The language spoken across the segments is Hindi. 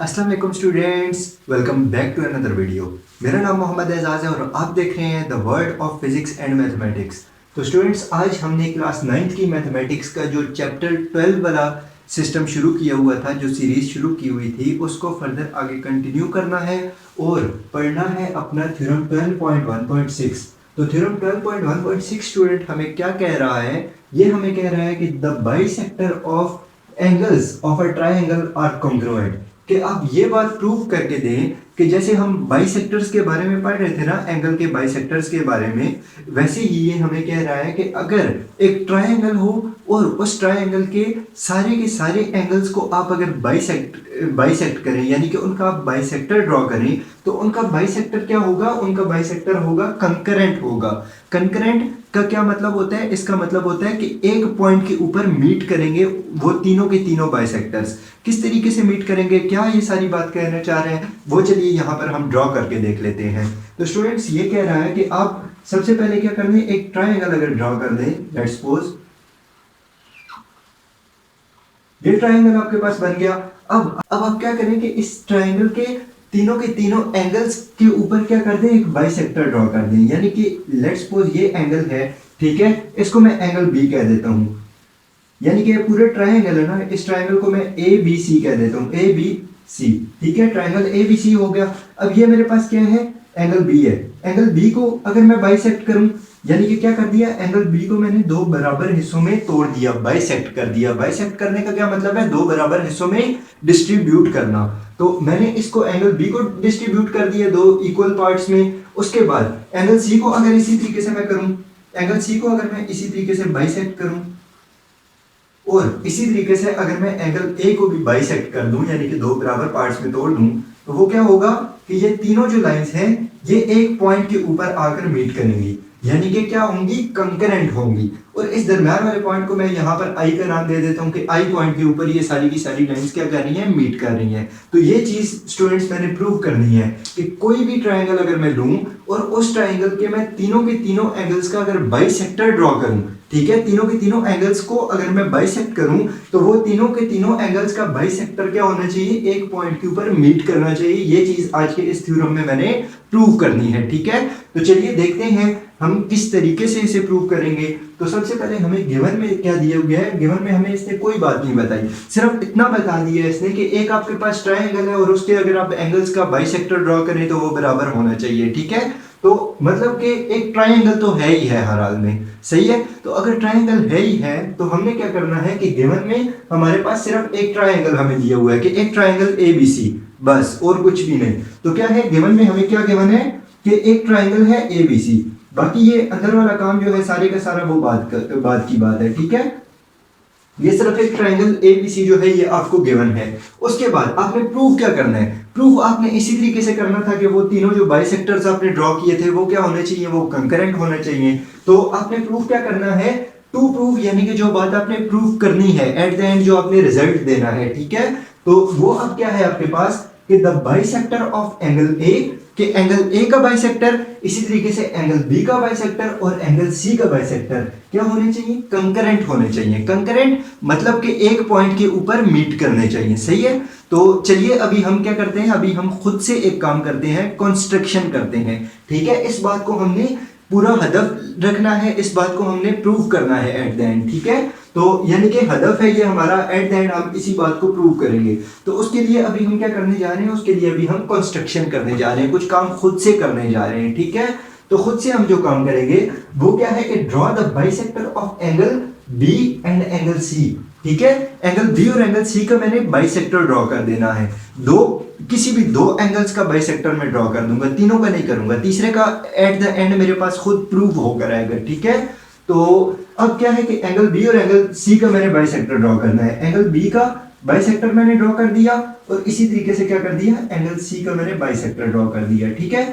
अस्सलाम वालेकुम students, welcome back to another video. मेरा नाम मोहम्मद एजाज है और आप देख रहे हैं the world of physics and mathematics. तो स्टूडेंट्स, आज हमने क्लास 9th की मैथमेटिक्स का जो चैप्टर 12 वाला सिस्टम शुरू किया हुआ था, जो सीरीज़ शुरू की हुई थी, उसको फर्दर आगे कंटिन्यू करना है और पढ़ना है अपना थ्योरम 12.1.6। तो थ्योरम 12.1.6 स्टूडेंट हमें क्या कह रहा है? ये हमें कह रहा है कि the bisector of angles of a triangle are congruent. कि आप ये बात प्रूव करके दें कि जैसे हम बाइसेक्टर्स के बारे में पढ़ रहे थे ना, एंगल के बाइसेक्टर्स के बारे में, वैसे ही ये हमें कह रहा है कि अगर एक ट्रायंगल हो और उस ट्रायंगल के सारे एंगल्स को आप अगर बाइसेक्ट करें, यानी कि उनका आप बाइसेक्टर ड्रॉ करें, तो उनका बाइसेक्टर क्या होगा? उनका बाइसेक्टर होगा कंकरेंट होगा। कंकरेंट का क्या मतलब होता है? इसका मतलब होता है कि एक पॉइंट के ऊपर मीट करेंगे वो तीनों के तीनों बाइसेक्टर्स। किस तरीके से मीट करेंगे, क्या ये सारी बात कहना चाह रहे हैं, वो चलिए यहाँ पर हम ड्रॉ करके देख लेते हैं। तो स्टूडेंट्स, ये कह रहा है कि आप सबसे पहले क्या कर दें, एक ट्रायंगल अगर ड्रॉ कर दें, लेट्स सपोज ये ट्रायंगल आपके पास बन गया। अब आप क्या करें कि इस ट्रायंगल के तीनों एंगल्स के ऊपर क्या कर दें, एक बाइसेक्टर ड्रॉ कर दें। यानी कि लेट्स सपोज ये एंगल है, ठीक है, इसको मैं एंगल बी कह देता हूं। यानी कि ये पूरे ट्रायंगल है ना, इस ट्रायंगल को मैं ए बी सी कह देता हूं, ए बी सी। ठीक है, ट्रायंगल ए बी सी हो गया। अब ये मेरे पास क्या है? एंगल बी है। एंगल बी को अगर मैं बाइसेक्ट करूं, यानी कि क्या कर दिया, एंगल बी को मैंने दो बराबर हिस्सों में तोड़ दिया, बाइसेक्ट कर दिया। बाइसेक्ट करने का क्या मतलब है? दो बराबर हिस्सों में डिस्ट्रीब्यूट करना। तो मैंने इसको एंगल बी को डिस्ट्रीब्यूट कर दिया दो इक्वल पार्ट्स में। उसके बाद एंगल सी को अगर इसी तरीके से मैं करूं, एंगल सी को अगर मैं इसी तरीके से बाइसेक्ट करूं और इसी तरीके से अगर मैं एंगल ए को भी बाइसेक्ट कर दूं, यानी कि दो बराबर पार्ट्स में तोड़ दूं, तो वो क्या होगा कि ये तीनों जो लाइंस हैं ये एक पॉइंट के ऊपर आकर मीट करेंगी, यानी कि क्या होंगी? कंकरेंट होंगी। और इस दरम्यान वाले पॉइंट को मैं यहाँ पर आई का नाम दे देता हूँ कि आई पॉइंट के ऊपर ये सारी की सारी लाइंस क्या कर रही हैं? मीट कर रही हैं। तो ये चीज स्टूडेंट्स मैंने प्रूव करनी है कि कोई भी ट्रायंगल अगर मैं लूं और उस ट्रायंगल के मैं तीनों के तीनों एंगल्स का अगर बाइसेक्टर ड्रॉ करूं, ठीक है, तीनों के तीनों एंगल्स को अगर मैं बाइसेक्ट करूं, तो वो तीनों के तीनों एंगल्स का बाइसेक्टर क्या होना चाहिए? एक पॉइंट के ऊपर मीट करना चाहिए। ये चीज आज के इस थ्योरम में मैंने प्रूव करनी है। ठीक है, तो चलिए देखते हैं हम किस तरीके से इसे प्रूव करेंगे। तो सबसे पहले हमें गिवन में क्या दिया गया है? गिवन में हमें इसने कोई बात नहीं बताई, सिर्फ इतना बता दिया इसने कि एक आपके पास ट्रायंगल है और उसके अगर आप एंगल्स का बाइसेक्टर ड्रॉ करें तो वो बराबर होना चाहिए। ठीक है, तो मतलब कि एक ट्रायंगल तो है ही है हर हाल में, सही है। तो अगर ट्रायंगल है ही है तो हमने क्या करना है कि गिवन में हमारे पास सिर्फ एक ट्रायंगल हमें दिया हुआ है कि एक ट्रायंगल ए बी सी, बस, और कुछ भी नहीं। तो क्या है गिवन में? हमें क्या गिवन है कि एक ट्रायंगल है ए बी सी। बाकी ये अंदर वाला काम जो है सारे का सारा वो बात की बात है। ठीक है, ये सिर्फ एक ट्रायंगल ए बी सी जो है ये आपको गिवन है। उसके बाद आपने प्रूव क्या करना है? प्रूफ आपने इसी तरीके से करना था कि वो तीनों जो बाइसेक्टर्स आपने ड्रॉ किए थे वो क्या होने चाहिए? वो कंकरेंट होने चाहिए। तो आपने प्रूफ क्या करना है? टू प्रूफ, यानी कि जो बात आपने प्रूफ करनी है एट द एंड, जो आपने रिजल्ट देना है। ठीक है, तो वो अब क्या है आपके पास कि द बाइसेक्टर ऑफ एंगल ए, कि एंगल ए का बाइसेक्टर, इसी तरीके से एंगल बी का बाइसेक्टर और एंगल सी का बाइसेक्टर क्या होने चाहिए? कंकरेंट होने चाहिए। कंकरेंट मतलब कि एक पॉइंट के ऊपर मीट करने चाहिए, सही है। तो चलिए अभी हम क्या करते हैं, अभी हम खुद से एक काम करते हैं, कंस्ट्रक्शन करते हैं। ठीक है, इस बात को हमने पूरा हदफ रखना है, इस बात को हमने प्रूव करना है एट द एंड। ठीक है, तो यानी कि हदफ है ये हमारा, एट द एंड हम इसी बात को प्रूव करेंगे। तो उसके लिए अभी हम क्या करने जा रहे हैं? उसके लिए अभी हम कंस्ट्रक्शन करने जा रहे हैं, कुछ काम खुद से करने जा रहे हैं। ठीक है, तो खुद से हम जो काम करेंगे वो क्या है कि draw the bisector of angle B and angle C. ठीक है, एंगल बी और एंगल सी का मैंने बाइसेक्टर ड्रॉ कर देना है। किसी भी दो एंगल्स का बाइसेक्टर मैं ड्रॉ कर दूंगा, तीनों का नहीं करूंगा, तीसरे का एट द एंड मेरे पास खुद प्रूव होकर आएगा। ठीक है, तो अब क्या है कि एंगल बी और एंगल सी का मैंने बाइसेक्टर ड्रॉ करना है। एंगल बी का बाइसेक्टर मैंने ड्रॉ कर दिया और इसी तरीके से क्या कर दिया, एंगल सी का मैंने बाइसेक्टर ड्रॉ कर दिया। ठीक है,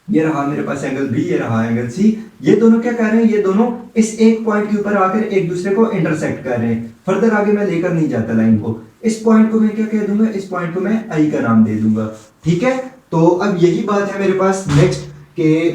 ये रहा मेरे पास एंगल बी, ये रहा एंगल सी। ये दोनों क्या कर रहे हैं? ये दोनों इस एक पॉइंट के ऊपर आकर एक दूसरे को इंटरसेक्ट कर रहे हैं। फर्दर आगे मैं लेकर नहीं जाता लाइन को। इस पॉइंट को मैं क्या कह दूंगा? इस पॉइंट को मैं आई का नाम दे दूंगा। ठीक है, तो अब यही बात है मेरे पास नेक्स्ट के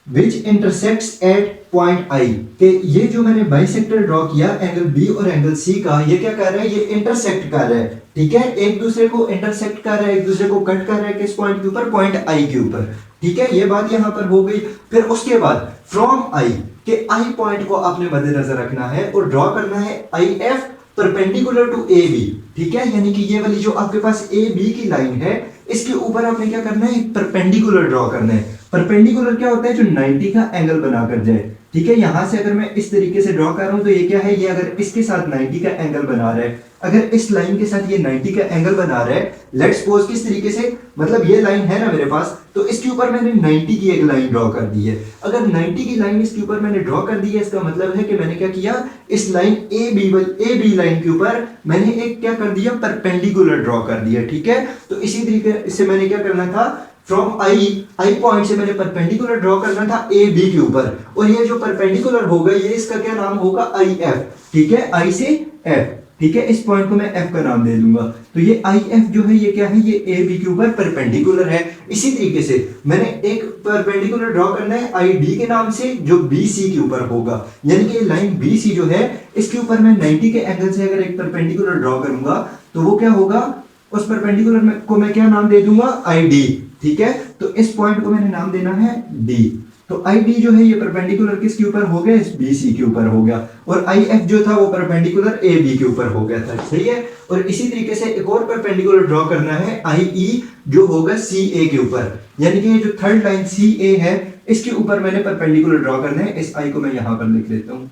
विच इंटरसेक्ट्स एट पॉइंट आई, कि ये जो मैंने बाइसेक्टर ड्रॉ किया एंगल बी और एंगल सी का, ये क्या कर रहा है, ये इंटरसेक्ट कर रहा है, ठीक है, एक दूसरे को इंटरसेक्ट कर रहा है, एक दूसरे को कट कर रहा है, किस पॉइंट के ऊपर, पॉइंट आई के ऊपर, ठीक है, ये बात यहां पर हो गई। फिर उसके बाद फ्रॉम आई, के आई पॉइंट को आपने मद्देनजर रखना है और ड्रॉ करना है I F perpendicular to A B, ठीक है, यानी कि ये वाली जो आपके पास ए बी की लाइन है, इसके ऊपर आपने क्या करना है, परपेंडिकुलर ड्रॉ करना है। परपेंडिकुलर क्या होता है, जो 90 का एंगल बनाकर जाए, ठीक है, यहां से अगर मैं इस तरीके से ड्रॉ कर रहा हूं तो ये क्या है, ये अगर इसके साथ 90 का एंगल बना रहा है, अगर इस लाइन के साथ ये 90 का एंगल बना रहा है, लेट्स सपोज किस तरीके से, मतलब ये लाइन है ना मेरे पास, तो इसके ऊपर मैंने 90 की एक लाइन ड्रॉ कर दी है। अगर 90 की लाइन इसके ऊपर मैंने ड्रॉ कर दी है, इसका मतलब है कि मैंने क्या किया, इस लाइन ए बी लाइन के ऊपर मैंने एक क्या कर दिया, परपेंडिकुलर ड्रॉ कर दिया, ठीक है। तो इसी तरीके से मैंने क्या करना था, फ्रॉम आई पॉइंट से मैंने परपेंडिकुलर ड्रॉ करना था ए बी के ऊपर, और ये जो परपेंडिकुलर होगा ये इसका क्या नाम होगा, आई एफ, ठीक है, आई से एफ, ठीक है, इस पॉइंट को मैं एफ का नाम दे दूंगा। तो ये आई एफ जो है ये क्या है, ये ए बी के ऊपर परपेंडिकुलर है। इसी तरीके से मैंने एक परपेंडिकुलर ड्रॉ करना है आई डी के नाम से, जो बी सी के ऊपर होगा, यानी कि लाइन बी सी जो है इसके ऊपर मैं 90 के एंगल से अगर एक परपेंडिकुलर ड्रॉ करूंगा तो वो क्या होगा, उस परपेंडिकुलर को मैं क्या नाम दे दूंगा, आई डी, ठीक है। तो इस पॉइंट को मैंने नाम देना है डी। तो आई डी जो है ये परपेंडिकुलर किसके ऊपर हो गया, इस बी सी के ऊपर हो गया, और आई एफ जो था वो परपेंडिकुलर ए बी के ऊपर हो गया था, सही है। और इसी तरीके से एक और परपेंडिकुलर ड्रॉ करना है आई ई जो होगा सी ए के ऊपर, यानी कि ये जो थर्ड लाइन सी ए है इसके ऊपर मैंने परपेंडिकुलर ड्रॉ करना है। इस आई को मैं यहां पर लिख लेता हूं,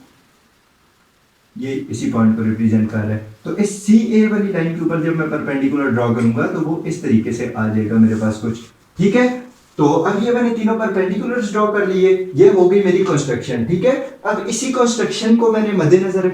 ये इसी पॉइंट को रिप्रेजेंट कर रहा है। तो इस सी ए वाली लाइन के ऊपर जब मैं परपेंडिकुलर ड्रॉ करूंगा तो वो इस तरीके से आ जाएगा मेरे पास कुछ, ठीक है। तो अब ये मैंने तीनों परपेंडिकुलर्स ड्रॉ कर लिए, ये हो गई मेरी कंस्ट्रक्शन, ठीक है। अब इसी कंस्ट्रक्शन को मैंने मद्देनजर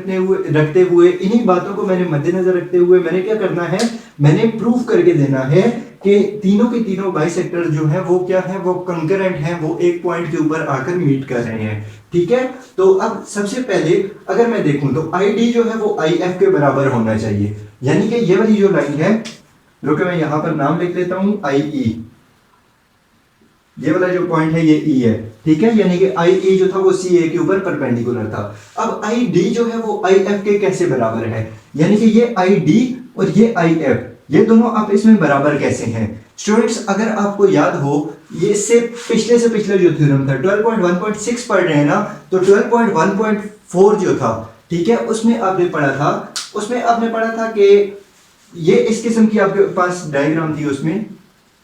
रखते हुए इन्हीं बातों को मैंने मद्देनजर रखते हुए मैंने क्या करना है, मैंने प्रूफ करके देना है कि तीनों के तीनों बाइसेक्टर जो है वो क्या है, वो कंकरेंट है, वो एक पॉइंट के ऊपर आकर मीट कर रहे हैं, ठीक है। तो अब सबसे पहले अगर मैं देखूं तो आई डी जो है वो आई एफ के बराबर होना चाहिए, यानी कि ये वाली जो लाइन है, जो कि मैं यहां पर नाम लिख लेता हूं आई ई, ये वाला जो पॉइंट है ये ई है, ठीक है, यानी कि आई ई जो था वो सी ए के ऊपर परपेंडिकुलर था। अब आई डी जो है वो आई एफ के कैसे बराबर है, यानी कि ये आई डी और ये आई एफ, ये दोनों आपस में बराबर कैसे हैं। स्टूडेंट्स अगर आपको याद हो, ये से पिछले जो थ्योरम था 12.1.6 पढ़ रहे हैं ना, तो 12.1.4 जो था, ठीक है, उसमें आपने पढ़ा था कि ये इस किस्म की आपके पास डायग्राम थी, उसमें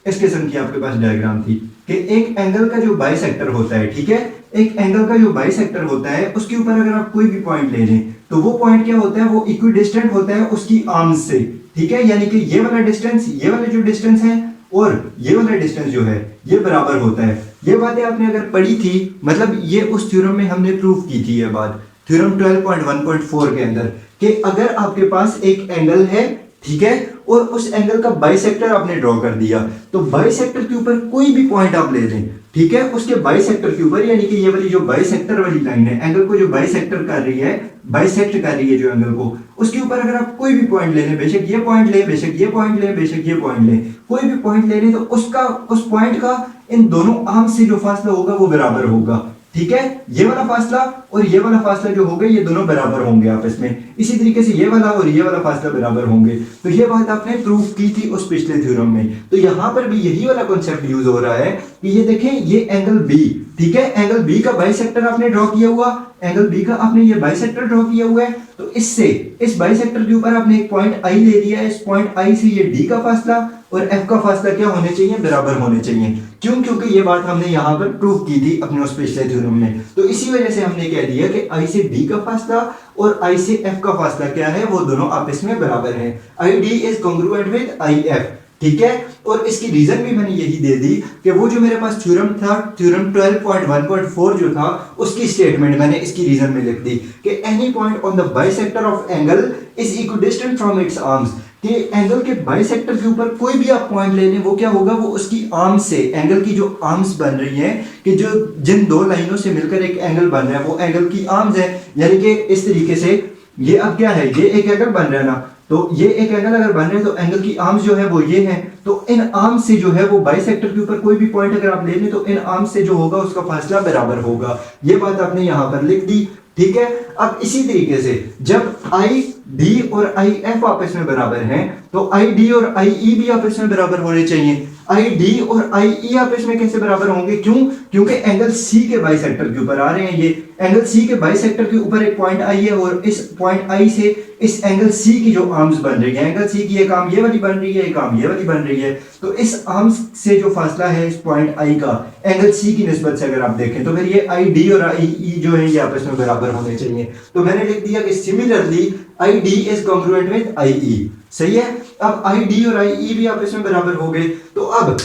इस किस्म की आपके पास डायग्राम थी कि एक एंगल का जो बाइसेक्टर होता है, ठीक है, एक एंगल का जो बाइसेक्टर होता है उसके ऊपर अगर आप कोई भी पॉइंट ले लें तो वो पॉइंट क्या होता है, वो इक्विडिस्टेंट होता है उसकी आर्म्स से, ठीक है, यानी कि ये वाला डिस्टेंस, ये वाला जो डिस्टेंस है और ये वाला डिस्टेंस जो है ये बराबर होता है। ये बातें आपने अगर पढ़ी थी, मतलब ये उस थ्योरम में हमने प्रूफ की थी ये बात, थ्योरम 12.1.4 के अंदर, कि अगर आपके पास एक एंगल है, ठीक है, और उस एंगल का बाइसेक्टर आपने ड्रॉ कर दिया, तो बाइसेक्टर के ऊपर कोई भी पॉइंट आप ले लें, ठीक है, उसके बाइसेक्टर के ऊपर, यानी कि ये वाली जो बाइसेक्टर वाली लाइन है, एंगल को जो बाइसेक्टर कर रही है, बाइसेक्ट कर रही है जो एंगल को, उसके ऊपर अगर आप कोई भी पॉइंट ले लें, बेशक ये पॉइंट ले, बेशक ये पॉइंट ले, बेशक ये पॉइंट ले, कोई भी पॉइंट ले लें, तो उसका उस पॉइंट का इन दोनों आर्म्स से जो फासला होगा वो बराबर होगा, ठीक है। ये वाला फासला और ये वाला फासला जो होगा ये दोनों बराबर होंगे आपस में, इसी तरीके से ये वाला और ये वाला फासला बराबर होंगे। तो ये बात आपने प्रूफ की थी उस पिछले थ्योरम में। तो यहां पर भी यही वाला कॉन्सेप्ट यूज हो रहा है कि ये देखें, ये एंगल बी, ठीक है, एंगल बी का बाइसेक्टर आपने ड्रॉ किया हुआ, एंगल बी का आपने ये बाइसेक्टर ड्रॉ किया हुआ है, तो इससे इस बाइसेक्टर के ऊपर आपने एक पॉइंट आई ले लिया है, इस पॉइंट आई से ये डी का फासला और एफ का फासला क्या होने चाहिए, बराबर होने चाहिए। क्यों? क्योंकि ये बात हमने यहाँ पर प्रूव की थी अपने उस पिछले थ्योरम में। तो इसी वजह से हमने कह दिया कि आई से डी का फासला और आई से एफ का फासला क्या है, वो दोनों आपस में बराबर है। आई D is congruent with I F, ठीक है। और इसकी रीजन भी मैंने यही दे दी कि वो जो मेरे पास थ्योरम था, थ्योरम 12.1.4 जो था, उसकी स्टेटमेंट मैंने इसकी रीजन में लिख दी कि any point on the bisector of angle is equidistant from its arms, कि एंगल के बाइसेक्टर के ऊपर कोई भी आप पॉइंट ले लें, वो क्या होगा, वो उसकी आर्म्स से, एंगल की जो आर्म्स बन रही हैं, कि जो जिन दो लाइनों से मिलकर एक एंगल बन रहा है वो एंगल की आर्म्स है। यानी कि इस तरीके से ये अब क्या है, ये एक एंगल बन रहा है ना, तो ये एक एंगल अगर बन रहे हैं तो एंगल की आर्म्स जो है वो ये है, तो इन आर्म्स से जो है वो बाइसेक्टर के ऊपर कोई भी पॉइंट अगर आप ले लें तो इन आर्म्स से जो होगा उसका फासला बराबर होगा। ये बात आपने यहां पर लिख दी, ठीक है। अब इसी तरीके से जब आई डी और आई एफ आपस में बराबर हैं तो आई डी और आई ई भी आपस में बराबर होने चाहिए। आई डी और आई ई आपस में कैसे बराबर होंगे? क्यों? क्योंकि एंगल सी के बाइसेक्टर के ऊपर आ रहे हैं। ये एंगल सी के बाइसेक्टर के ऊपर एक पॉइंट आई है और इस पॉइंट आई से इस एंगल सी की जो आर्म्स बन रही है, एंगल सी की एक आर्म ये वाली बन रही है, एक आर्म ये वाली बन रही है, तो इस आर्म्स से जो फासला है इस पॉइंट आई का एंगल सी की निस्बत से अगर आप देखें तो फिर ये आई डी और आई ई जो है ये आपस में बराबर होने चाहिए। तो मैंने लिख दिया कि similarly I D is congruent with I E. सही है। अब आई डी और आई ई भी आपस में बराबर हो गए। तो अब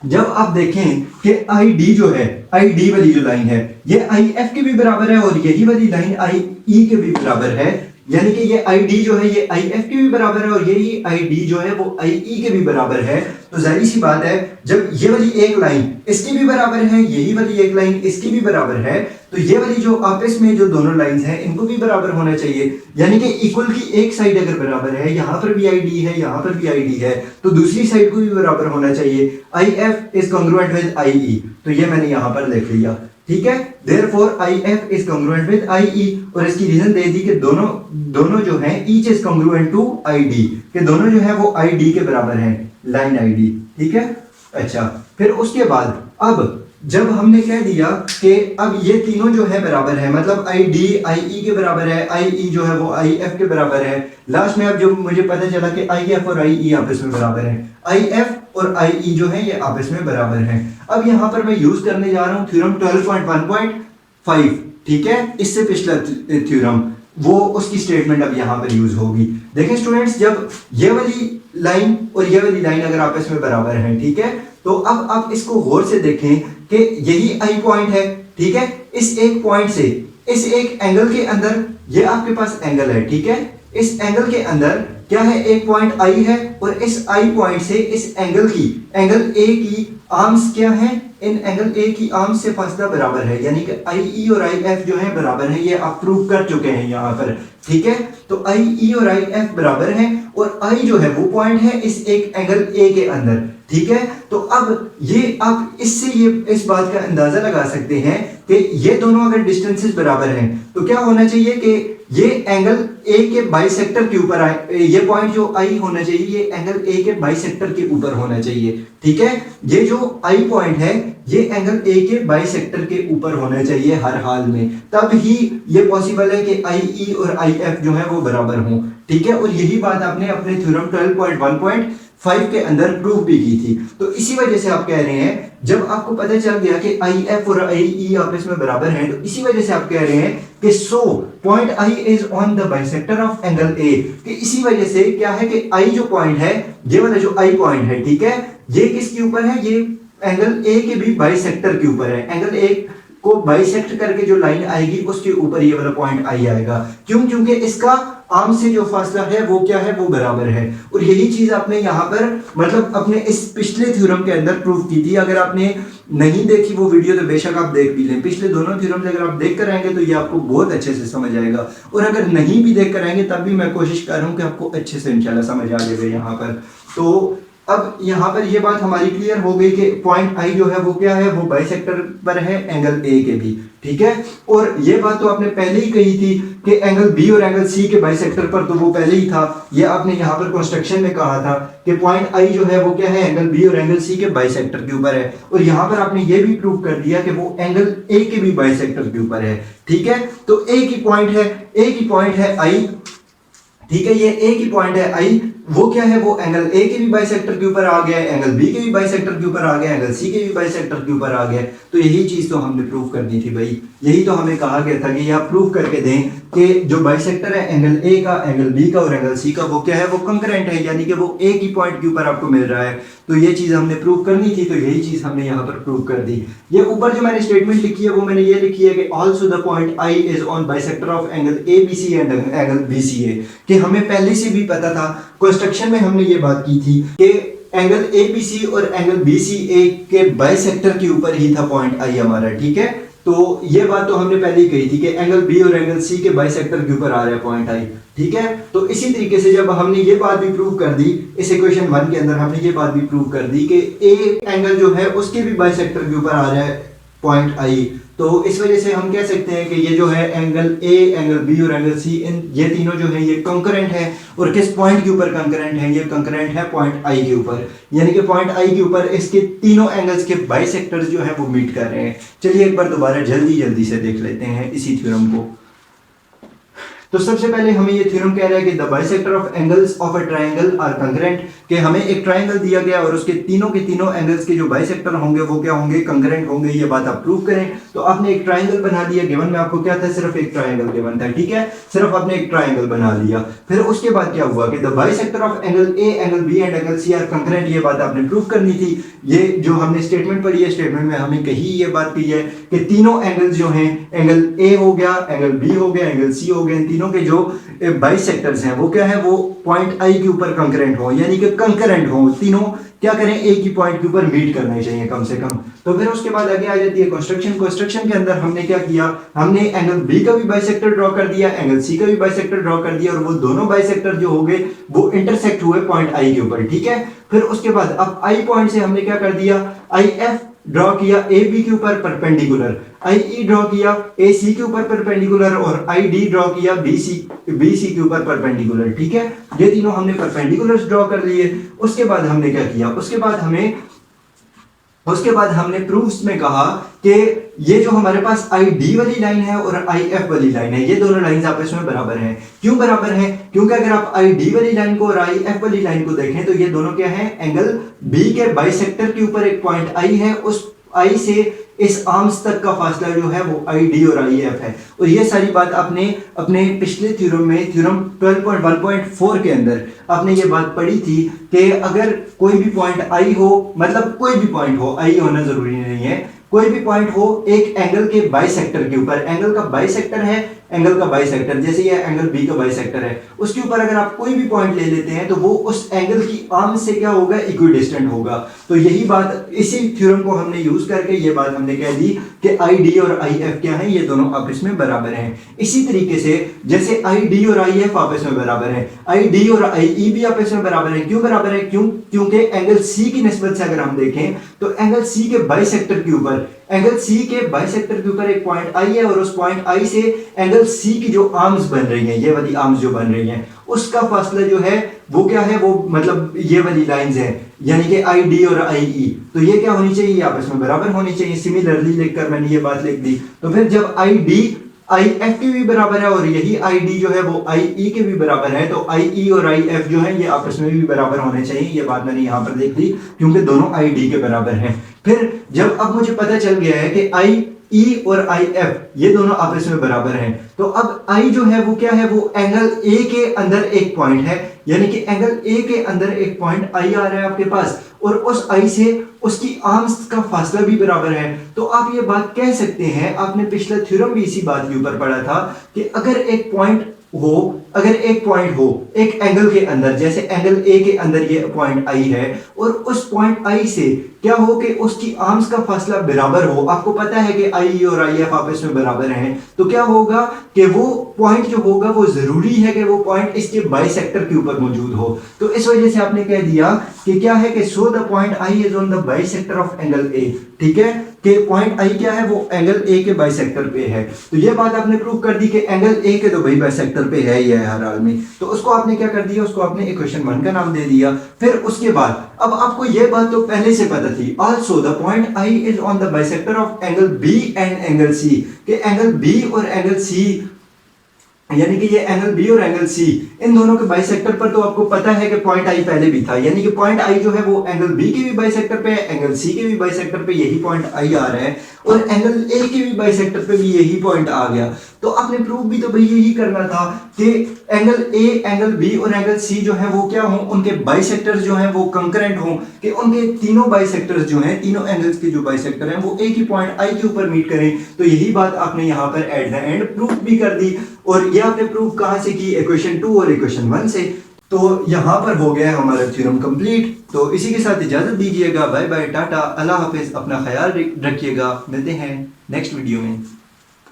जब आप देखें कि आई डी जो है, आई डी वाली जो लाइन है ये आई एफ के भी बराबर है और यही वाली लाइन आई ई के भी बराबर है, यानी कि ये आई डी जो है ये आई एफ के भी बराबर है और यही आई डी जो है वो आई ई के भी बराबर है। तो जाहिर सी बात है जब ये वाली एक लाइन इसकी भी बराबर है, यही वाली एक लाइन इसकी भी बराबर है, तो ये वाली जो आपस में जो दोनों लाइंस हैं इनको भी बराबर होना चाहिए। यानी कि इक्वल की एक साइड अगर बराबर है, यहां पर भी आई डी है, यहां पर भी आई डी है, तो दूसरी साइड को भी बराबर होना चाहिए। I F is congruent with I E, तो ये मैंने यहां पर लिख लिया, ठीक है। Therefore I F is congruent with I E, और इसकी रीजन दे दी कि दोनों जो हैं each is congruent to I D, कि दोनों जो है वो आई डी के बराबर हैं, लाइन आई डी, ठीक है। अच्छा, फिर उसके बाद अब जब हमने कह दिया कि अब ये तीनों जो है बराबर है, मतलब आई डी आई ई के बराबर है, आई ई जो है वो आई एफ के बराबर है, लास्ट में अब जो मुझे पता चला कि आई एफ और आई ई आपस में बराबर है, आई एफ और आई ई जो है ये आपस में बराबर हैं। अब यहां पर मैं यूज करने जा रहा हूं थ्योरम 12.1.5, ठीक है। इससे पिछला थ्योरम वो उसकी स्टेटमेंट अब यहां पर यूज होगी। देखें स्टूडेंट्स, जब ये वाली लाइन और ये वाली लाइन अगर आपस में बराबर हैं, ठीक है, तो अब आप इसको गौर से देखें कि यही आई पॉइंट है, ठीक है। इस एक पॉइंट से इस एक एंगल के अंदर ये आपके पास एंगल है, ठीक है। इस एंगल के अंदर क्या है, एक पॉइंट आई है और इस आई पॉइंट से इस एंगल ए की आर्म्स क्या है, इन एंगल ए की आर्म्स से फासला बराबर है, यानी कि आई ई और आई एफ जो है बराबर है। ये आप प्रूव कर चुके हैं यहाँ पर, ठीक है। तो आई ई और आई एफ बराबर हैं और आई जो है वो पॉइंट है इस एक एंगल ए के अंदर, ठीक है। तो अब ये आप इससे ये इस बात का अंदाजा लगा सकते हैं कि ये दोनों अगर डिस्टेंसेस बराबर हैं तो क्या होना चाहिए कि ये एंगल ए के बाइसेक्टर के ऊपर आए, ये पॉइंट जो आई होना चाहिए ये एंगल ए के बाइसेक्टर के ऊपर होना चाहिए, ठीक है। ये जो आई पॉइंट है ये एंगल ए के बाइसेक्टर के ऊपर होना चाहिए हर हाल में, तब ही ये पॉसिबल है कि आई ई और आई एफ जो है वो बराबर हों, ठीक है। और यही बात आपने अपने थ्योरम 12.1.5 के अंदर प्रूव भी की थी। तो इसी वजह से आप कह रहे हैं, जब आपको पता चल गया कि आई एफ और आई ई आपस में बराबर हैं, तो इसी वजह से आप कह रहे हैं कि so point I is on the bisector of angle ए, कि इसी वजह से क्या है कि आई जो पॉइंट है, ये वाला जो आई पॉइंट है, ठीक है, ये किसके ऊपर है, ये एंगल ए के भी बाइसेक्टर के ऊपर है। एंगल ए को बाइसेक्ट करके जो लाइन आएगी उसके ऊपर ये वाला पॉइंट आई आएगा। क्यों? क्योंकि इसका आर्म से जो फासला है वो क्या है, वो बराबर है। और यही चीज आपने यहाँ पर मतलब अपने इस पिछले थ्योरम के अंदर प्रूव की थी। अगर आपने नहीं देखी वो वीडियो तो बेशक आप देख भी लें। पिछले दोनों थ्योरम्स अगर आप देख कर आएंगे तो ये आपको बहुत अच्छे से समझ आएगा, और अगर नहीं भी देख कर आएंगे तब भी मैं कोशिश कर रहा हूँ कि आपको अच्छे से इंशाल्लाह समझ आ जाएगा यहाँ पर। तो अब यहाँ पर ये बात हमारी क्लियर हो गई कि पॉइंट आई जो है वो क्या है, वो बाइसेक्टर पर है एंगल ए के भी, ठीक है। और ये बात तो आपने पहले ही कही थी कि एंगल बी और एंगल सी के बाइसेक्टर पर, तो वो पहले ही था। ये आपने यहाँ पर कंस्ट्रक्शन में कहा था कि पॉइंट आई जो है वो क्या है, एंगल बी और एंगल सी के बाइसेक्टर के ऊपर है। और यहाँ पर आपने ये भी प्रूव कर दिया कि वो एंगल ए के भी बाइसेक्टर के ऊपर है, ठीक है। तो ए की पॉइंट है आई, ठीक है, ये ए की पॉइंट है आई, वो क्या है, वो एंगल ए के भी बाइसेक्टर के ऊपर आ गया, एंगल बी के भी बाइसेक्टर के ऊपर आ गया, एंगल सी के भी बाइसेक्टर के ऊपर आ गया। तो यही चीज तो हमने प्रूव करनी थी भाई, यही तो हमें कहा गया था कि आप प्रूव करके दें कि जो बाइसेक्टर है एंगल ए का, एंगल बी का और एंगल सी का, वो क्या है, वो कंकरेंट है, यानी कि वो एक ही पॉइंट के ऊपर आपको मिल रहा है। तो ये चीज हमने प्रूव करनी थी, तो यही चीज हमने यहाँ पर प्रूव कर दी। ये ऊपर जो मैंने स्टेटमेंट लिखी है वो मैंने ये लिखी है कि also the point I is on bisector of angle A B C and angle B C A, कि हमें पहले से भी पता था, कंस्ट्रक्शन में हमने ये बात की थी कि एंगल ए बी सी और एंगल बी सी ए के बाइसेक्टर के ऊपर ही था पॉइंट आई हमारा, ठीक है। तो ये बात तो हमने पहले ही कही थी कि एंगल बी और एंगल सी के बाइसेक्टर के ऊपर आ रहा है पॉइंट आई, ठीक है। तो इसी तरीके से जब हमने ये बात भी प्रूव कर दी, इस इक्वेशन 1 के अंदर हमने ये बात भी प्रूव कर दी कि ए एंगल जो है उसके भी बाइसेक्टर के ऊपर आ रहा है पॉइंट आई, तो इस वजह से हम कह सकते हैं कि ये जो है एंगल ए, एंगल बी और एंगल सी, इन ये तीनों जो है ये कंकरेंट है। और किस पॉइंट के ऊपर कंकरेंट है? ये कंकरेंट है पॉइंट आई के ऊपर, यानी कि पॉइंट आई के ऊपर इसके तीनों एंगल्स के बाइसेक्टर्स जो है वो मीट कर रहे हैं। चलिए एक बार दोबारा जल्दी से देख लेते हैं इसी थ्योरम को। तो सबसे पहले हमें ये थ्योरम कह रहा है कि the bisector of angles of a triangle are concurrent, कि हमें एक ट्रायंगल दिया गया और उसके तीनों के तीनों एंगल्स के जो बाइसेक्टर होंगे वो क्या होंगे? कंकरेंट होंगे। ये बात आप प्रूव करें। तो आपने एक ट्रायंगल बना दिया, गिवन में आपको क्या था? सिर्फ एक ट्रायंगल गिवन था, ठीक है, सिर्फ आपने एक ट्रायंगल बना लिया। फिर उसके बाद क्या हुआ कि the bisector of angle A, angle B and angle C are concurrent. ये बात आपने प्रूव करनी थी। ये जो हमने स्टेटमेंट पढ़ी है, स्टेटमेंट में हमने कही ये बात की है कि तीनों एंगल्स जो हैं, एंगल ए हो गया, एंगल बी हो गया, एंगल सी हो गया, इन तीनों के जो बाइसेक्टर्स हैं वो क्या है? वो पॉइंट आई के ऊपर कंकरेंट हो, यानी कि कंकरेंट हो। तीनों क्या करें? एक ही पॉइंट के ऊपर मीट करना चाहिए कम से कम। तो फिर उसके बाद आगे आ जाती है कंस्ट्रक्शन। कंस्ट्रक्शन के अंदर हमने क्या किया? हमने एंगल बी का भी बाइसेक्टर ड्रॉ कर दिया, एंगल सी का भी बाइसेक्टर ड्रॉ कर दिया, और वो दोनों बाइसेक्टर जो हो गए वो इंटरसेक्ट हुए पॉइंट आई के ऊपर, ठीक है। फिर उसके बाद अब आई पॉइंट से हमने क्या कर दिया? आई एफ ड्रॉ किया ए बी के ऊपर परपेंडिकुलर, आई ई ड्रॉ किया ए सी के ऊपर परपेंडिकुलर, और आई डी ड्रॉ किया बी सी के ऊपर परपेंडिकुलर, ठीक है। ये तीनों हमने परपेंडिकुलर्स ड्रॉ कर लिए। उसके बाद हमने क्या किया? उसके बाद हमने प्रूफ्स में कहा कि ये जो हमारे पास आई डी वाली लाइन है और आई एफ वाली लाइन है, ये दोनों लाइंस आपस में बराबर हैं। क्यों बराबर हैं? क्योंकि अगर आप आई डी वाली लाइन को और आई एफ वाली लाइन को देखें तो ये दोनों क्या है? एंगल बी के बाइसेक्टर के ऊपर एक पॉइंट आई है, उस आई से इस आर्म्स तक का फासला जो है वो आई डी और आई एफ है। और ये सारी बात आपने अपने पिछले थ्योरम में, थ्योरम 12.1.4 के अंदर आपने ये बात पढ़ी थी कि अगर कोई भी पॉइंट आई हो, मतलब कोई भी पॉइंट हो, आई होना जरूरी नहीं है, कोई भी पॉइंट हो एक एंगल के बाइसेक्टर के ऊपर, एंगल का बाइसेक्टर है, एंगल का बाइसेक्टर जैसे ये एंगल बी का बाइसेक्टर है, उसके ऊपर अगर आप कोई भी पॉइंट ले लेते हैं तो वो उस एंगल की आर्म से क्या होगा? इक्विडिस्टेंट होगा। तो यही बात, इसी थ्योरम को हमने यूज करके ये बात हमने कह दी कि आई डी और आई एफ क्या है? ये दोनों आपस में बराबर हैं। इसी तरीके से जैसे आई डी और आई एफ आपस में बराबर है, आई डी और आई ई भी आपस में बराबर है। क्यों बराबर है? क्योंकि एंगल सी की निस्बत से अगर हम देखें तो एंगल सी के बाइसेक्टर के ऊपर, एंगल सी के बाइसेक्टर के ऊपर एक पॉइंट आई है, और उस पॉइंट आई से एंगल सी की जो आर्म्स बन रही हैं, ये वाली आर्म्स जो बन रही हैं, उसका फासला जो है वो क्या है? वो मतलब ये वाली लाइंस हैं, यानी कि आई डी और आई ई। तो ये क्या होनी चाहिए? आपस में बराबर होनी चाहिए। सिमिलरली लिखकर मैंने ये बात लिख दी। तो फिर जब आई डी आई एफ के भी बराबर है और यही आई डी जो है वो आई ई के भी बराबर है, तो आई ई और आई एफ जो है ये आपस में भी बराबर होने चाहिए। ये बात मैंने यहां पर देख ली क्योंकि दोनों आई डी के बराबर हैं। फिर जब अब मुझे पता चल गया है कि आई ई और आई एफ ये दोनों आपस में बराबर हैं, तो अब आई जो है वो क्या है? वो एंगल ए के अंदर एक पॉइंट है, यानी कि एंगल ए के अंदर एक पॉइंट आई आ रहा है आपके पास, और उस आई से उसकी आर्म्स का फासला भी बराबर है। तो आप ये बात कह सकते हैं, आपने पिछला थ्योरम भी इसी बात के ऊपर पढ़ा था कि अगर एक पॉइंट हो एक एंगल के अंदर, जैसे एंगल ए के अंदर ये पॉइंट आई है, और उस पॉइंट आई से क्या हो कि उसकी आर्म्स का फासला बराबर हो, आपको पता है कि आई और आई एफ आपस में बराबर हैं, तो क्या होगा कि वो पॉइंट जो होगा वो जरूरी है कि वो पॉइंट इसके बाइसेक्टर के ऊपर मौजूद हो। तो इस वजह से आपने कह दिया कि क्या है कि so the point I is on the bisector of angle ए, ठीक है, कि पॉइंट आई क्या है? वो एंगल ए के बाइसेक्टर पे है। तो ये बात आपने प्रूव कर दी कि एंगल ए के तो भाई बाइसेक्टर पे है ही है हर हाल में। तो उसको आपने क्या कर दिया? उसको आपने इक्वेशन 1 का नाम दे दिया। फिर उसके बाद अब आपको ये बात तो पहले से पता थी, also the point I is on the bisector of angle B and angle C, कि एंगल बी और एंगल सी, यानी कि ये एंगल बी और एंगल सी, इन दोनों के बाइसेक्टर पर तो आपको पता है कि पॉइंट आई पहले भी था, यानी कि पॉइंट आई जो है वो एंगल बी के भी बाइसेक्टर पे है, एंगल सी के भी बाइसेक्टर पे यही पॉइंट आई आ रहा है, और एंगल ए के भी बाइसेक्टर पे भी यही पॉइंट आ गया। तो आपने प्रूव भी तो भाई यही करना था कि एंगल ए, एंगल बी और एंगल सी जो है वो क्या हों? उनके बाइसेक्टर्स जो हैं वो कंकरेंट हों, कि उनके तीनों बाइसेक्टर्स जो हैं, तीनों एंगल्स के जो बाइसेक्टर हैं वो एक ही पॉइंट आई के ऊपर मीट करें। तो यही बात आपने यहाँ पर एट द एंड प्रूव भी कर दी। और ये आपने प्रूव कहाँ से की? इक्वेशन 2 और इक्वेशन 1 से। तो यहाँ पर हो गया है हमारा थ्योरम कंप्लीट। तो इसी के साथ इजाज़त दीजिएगा। बाय बाय, टाटा, अल्लाह हाफिज़, अपना ख्याल रखिएगा। मिलते हैं नेक्स्ट वीडियो में।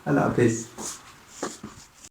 अल्लाह हाफिज़।